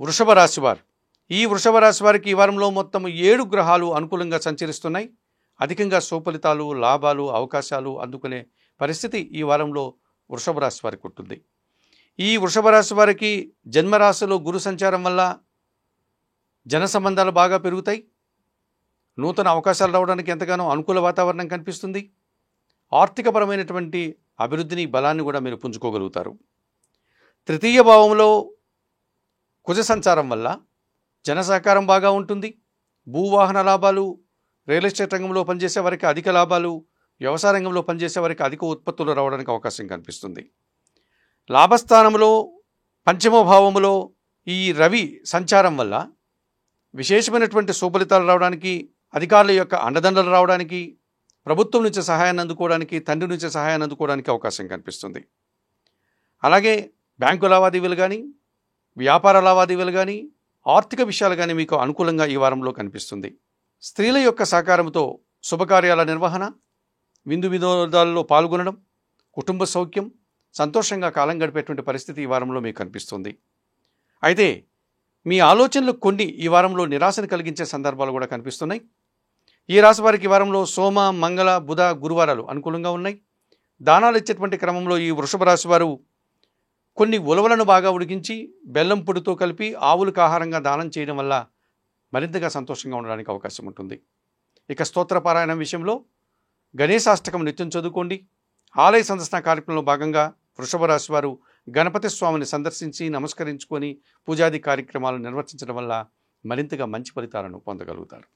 వృషభ రాశి వారు. ఈ వృషభ రాశి వారికి ఈ వారంలో మొత్తం 7 గ్రహాలు అనుకూలంగా సంచరిస్తున్నాయి. అధికంగా సుఫలితాలు, లాభాలు, అవకాశాలు అందుకునే పరిస్థితి ఈ వారంలో వృషభ రాశి వారికి ఉంటుంది. ఈ వృషభ రాశి వారికి జన్మరాశిలో గురు సంచారం వల్ల జన సంబంధాలు బాగా పెరుగుతాయి. నూతన అవకాశాలు రావడానికి ఎంతగానో అనుకూల వాతావరణం కనిపిస్తుంది. ఆర్థికపరమైనటువంటి అభివృద్ధిని, బలాన్ని కూడా మీరు పుంజుకోగలుగుతారు. తృతీయ భావంలో కుజ సంచారం వల్ల జన సహకారం బాగా ఉంటుంది. భూవాహన లాభాలు, రియల్ ఎస్టేట్ రంగంలో పనిచేసే వారికి అధిక లాభాలు, వ్యవసాయ రంగంలో పనిచేసే వారికి అధిక ఉత్పత్తులు రావడానికి అవకాశం కనిపిస్తుంది. లాభస్థానంలో పంచమ భావములో ఈ రవి సంచారం వల్ల విశేషమైనటువంటి సుఫలితాలు రావడానికి, అధికారుల యొక్క అండదండలు రావడానికి, ప్రభుత్వం నుంచి సహాయాన్ని అందుకోవడానికి, తండ్రి నుంచి సహాయాన్ని అందుకోవడానికి అవకాశం కనిపిస్తుంది. అలాగే బ్యాంకు లావాదేవీలు కానీ, వ్యాపార లావాదేవీలు కానీ, ఆర్థిక విషయాలు కానీ మీకు అనుకూలంగా ఈ వారంలో కనిపిస్తుంది. స్త్రీల యొక్క సహకారంతో శుభకార్యాల నిర్వహణ, విందు వినోదాల్లో పాల్గొనడం, కుటుంబ సౌఖ్యం, సంతోషంగా కాలం గడిపేటువంటి పరిస్థితి ఈ వారంలో మీకు కనిపిస్తుంది. అయితే మీ ఆలోచనలు కొన్ని ఈ వారంలో నిరాశను కలిగించే సందర్భాలు కూడా కనిపిస్తున్నాయి. ఈ రాశి వారికి ఈ వారంలో సోమ, మంగళ, బుధ, గురువారాలు అనుకూలంగా ఉన్నాయి. దానాలు ఇచ్చేటువంటి క్రమంలో ఈ వృషభ రాశి వారు కొన్ని ఉలవలను బాగా ఉడికించి బెల్లం పొడితో కలిపి ఆవులకు ఆహారంగా దానం చేయడం వల్ల మరింతగా సంతోషంగా ఉండడానికి అవకాశం ఉంటుంది. ఇక స్తోత్రపారాయణం విషయంలో గణేశాష్టకం నిత్యం చదువుకోండి. ఆలయ సందర్శన కార్యక్రమంలో భాగంగా వృషభ రాశి వారు గణపతి స్వామిని సందర్శించి నమస్కరించుకొని పూజాది కార్యక్రమాలను నిర్వర్తించడం వల్ల మరింతగా మంచి ఫలితాలను పొందగలుగుతారు.